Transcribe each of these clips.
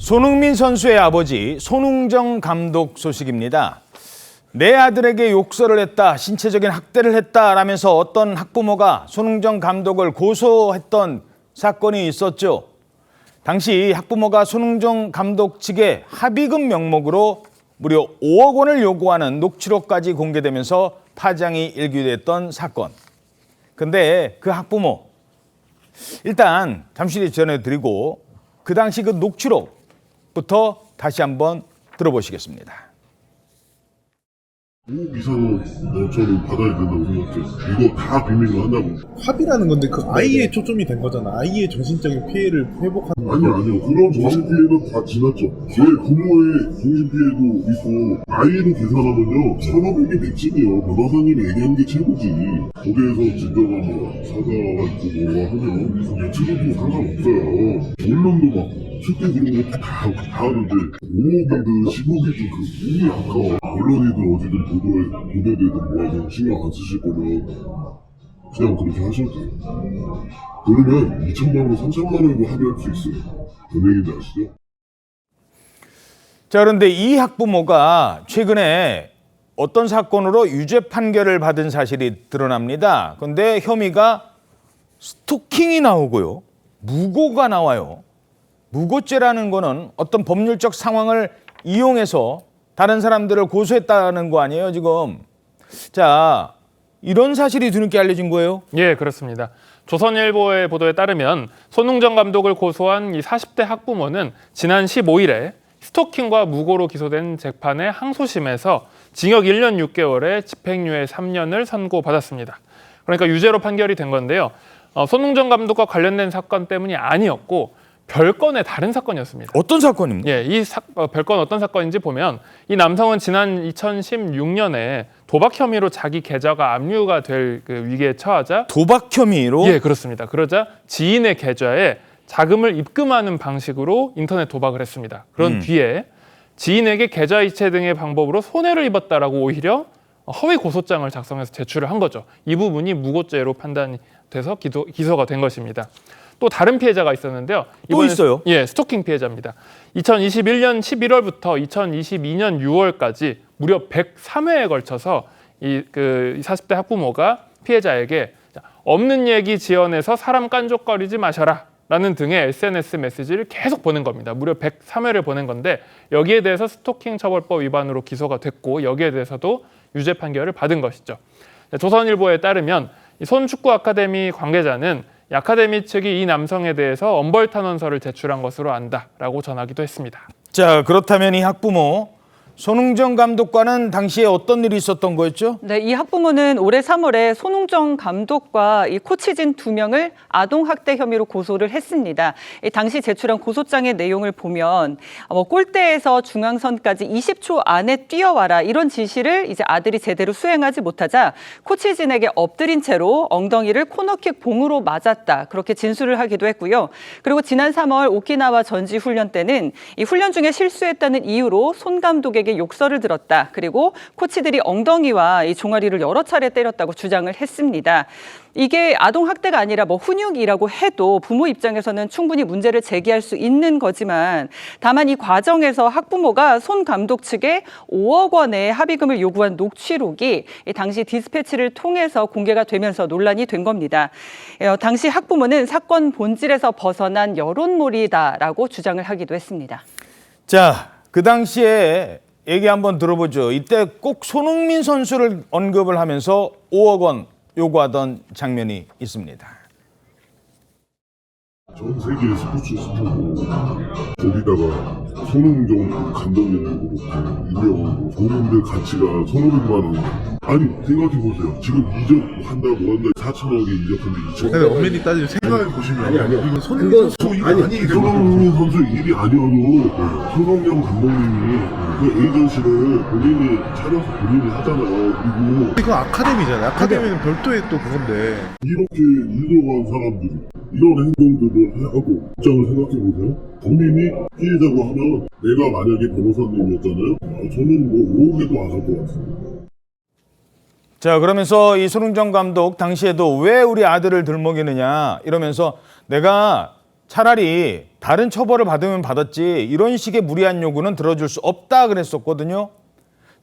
손흥민 선수의 아버지 손흥정 감독 소식입니다. 내 아들에게 욕설을 했다, 신체적인 학대를 했다라면서 어떤 학부모가 손흥정 감독을 고소했던 사건이 있었죠. 당시 학부모가 손흥정 감독 측에 합의금 명목으로 무려 5억 원을 요구하는 녹취록까지 공개되면서 파장이 일기됐던 사건. 근데 그 학부모, 일단 잠시 뒤에 전해드리고 그 당시 그 녹취록부터 다시 한번 들어보시겠습니다. 5억 이상은 저는 받아야 된다고 생각해요. 이거 다 비밀로 한다고. 합의라는 건데 그 아이의 초점이 된 거잖아. 아이의 정신적인 피해를 회복하는. 아니요. 그런 정신피해는 다 지났죠. 제 부모의 정신피해도 있고, 나이로 계산하면요, 1,500이 맥sim이에요. 변호사님이 얘기한 게 최고지. 거기에서 진짜가 뭐, 사과가 있고 뭐가 하면, 최고도 상관없어요. 언론도 막, 실제 그런 거 다 하는데, 5억이든 10억이든 그 운이 아까워. 언론이든 어디든 보도되든 뭐하든 신경 안 쓰실 거면, 그냥 그렇게 하셔도 돼요. 그러면 2천만 원, 3천만 원도 합의할 수 있어요. 뭔 얘기인지 아시죠? 자, 그런데 이 학부모가 최근에 어떤 사건으로 유죄 판결을 받은 사실이 드러납니다. 그런데 혐의가 스토킹이 나오고요. 무고가 나와요. 무고죄라는 거는 어떤 법률적 상황을 이용해서 다른 사람들을 고소했다는 거 아니에요, 지금. 자, 이런 사실이 뒤늦게 알려진 거예요? 예, 그렇습니다. 조선일보의 보도에 따르면 손흥정 감독을 고소한 이 40대 학부모는 지난 15일에 스토킹과 무고로 기소된 재판의 항소심에서 징역 1년 6개월에 집행유예 3년을 선고받았습니다. 그러니까 유죄로 판결이 된 건데요. 손흥정 감독과 관련된 사건 때문이 아니었고 별건의 다른 사건이었습니다. 어떤 사건입니까? 예, 이 별건 어떤 사건인지 보면 이 남성은 지난 2016년에 도박 혐의로 자기 계좌가 압류가 될 그 위기에 처하자 도박 혐의로? 예, 그렇습니다. 그러자 지인의 계좌에 자금을 입금하는 방식으로 인터넷 도박을 했습니다. 그런 뒤에 지인에게 계좌 이체 등의 방법으로 손해를 입었다라고 오히려 허위 고소장을 작성해서 제출을 한 거죠. 이 부분이 무고죄로 판단이 돼서 기소가 된 것입니다. 또 다른 피해자가 있었는데요. 또 있어요? 예, 스토킹 피해자입니다. 2021년 11월부터 2022년 6월까지 무려 103회에 걸쳐서 이 40대 학부모가 피해자에게 없는 얘기 지어내서 사람 깐족거리지 마셔라 라는 등의 SNS 메시지를 계속 보낸 겁니다. 무려 103회를 보낸 건데 여기에 대해서 스토킹 처벌법 위반으로 기소가 됐고 여기에 대해서도 유죄 판결을 받은 것이죠. 조선일보에 따르면 이 손축구 아카데미 관계자는 이 아카데미 측이 이 남성에 대해서 엄벌 탄원서를 제출한 것으로 안다라고 전하기도 했습니다. 자, 그렇다면 이 학부모 손흥정 감독과는 당시에 어떤 일이 있었던 거였죠? 네, 이 학부모는 올해 3월에 손흥정 감독과 이 코치진 2명을 아동학대 혐의로 고소를 했습니다. 당시 제출한 고소장의 내용을 보면 골대에서 중앙선까지 20초 안에 뛰어와라 이런 지시를 이제 아들이 제대로 수행하지 못하자 코치진에게 엎드린 채로 엉덩이를 코너킥 봉으로 맞았다. 그렇게 진술을 하기도 했고요. 그리고 지난 3월 오키나와 전지 훈련 때는 이 훈련 중에 실수했다는 이유로 손 감독에게 욕설을 들었다. 그리고 코치들이 엉덩이와 이 종아리를 여러 차례 때렸다고 주장을 했습니다. 이게 아동학대가 아니라 훈육이라고 해도 부모 입장에서는 충분히 문제를 제기할 수 있는 거지만 다만 이 과정에서 학부모가 손 감독 측에 5억 원의 합의금을 요구한 녹취록이 당시 디스패치를 통해서 공개가 되면서 논란이 된 겁니다. 당시 학부모는 사건 본질에서 벗어난 여론몰이다라고 주장을 하기도 했습니다. 자, 그 당시에 얘기 한번 들어보죠. 이때 꼭 손흥민 선수를 언급을 하면서 5억 원 요구하던 장면이 있습니다. 전 세계 스포츠 스타고 거기다가 손흥정 감독님도 그렇고 이명호 본인들 가치가 1,500만 원. 아니 생각해보세요. 지금 이적한다 뭐한다 4천억에 이적한데 2천억. 근데 엄밀히 따지면 생각해보시면 이건 손흥민 선수 일이 아니기 때문에 손흥민 선수 일이 아니어도 손흥정 감독님이 그 에이전시를 본인이 차려서 본인이 하잖아요. 그리고 이건 아카데미잖아요. 아카데미는 별도의 또 그건데. 이렇게 유명한 사람들이 이런 행동들을 하고 입장을 생각해보세요. 본인이 피해자고 하면 내가 만약에 변호사님이었잖아요. 저는 뭐 5억에도 안 할 것 같습니다. 자, 그러면서 이 손흥정 감독 당시에도 왜 우리 아들을 들먹이느냐 이러면서 내가 차라리 다른 처벌을 받으면 받았지 이런 식의 무리한 요구는 들어줄 수 없다 그랬었거든요.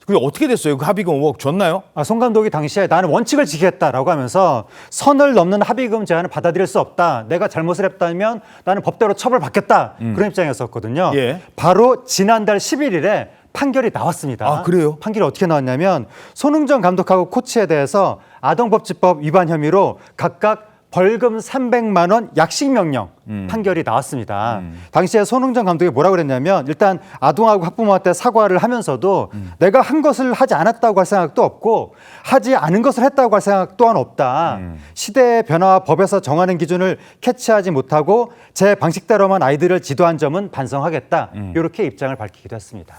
그게 어떻게 됐어요? 그 합의금 5억 줬나요? 송 감독이 당시에 나는 원칙을 지키겠다라고 하면서 선을 넘는 합의금 제한을 받아들일 수 없다. 내가 잘못을 했다면 나는 법대로 처벌받겠다. 그런 입장이었었거든요. 예. 바로 지난달 11일에 판결이 나왔습니다. 아, 그래요? 판결이 어떻게 나왔냐면 손흥정 감독하고 코치에 대해서 아동복지법 위반 혐의로 각각 벌금 300만 원 약식 명령 판결이 나왔습니다. 당시에 손흥정 감독이 뭐라고 그랬냐면 일단 아동하고 학부모한테 사과를 하면서도 내가 한 것을 하지 않았다고 할 생각도 없고 하지 않은 것을 했다고 할 생각 또한 없다. 시대의 변화와 법에서 정하는 기준을 캐치하지 못하고 제 방식대로만 아이들을 지도한 점은 반성하겠다. 이렇게 입장을 밝히기도 했습니다.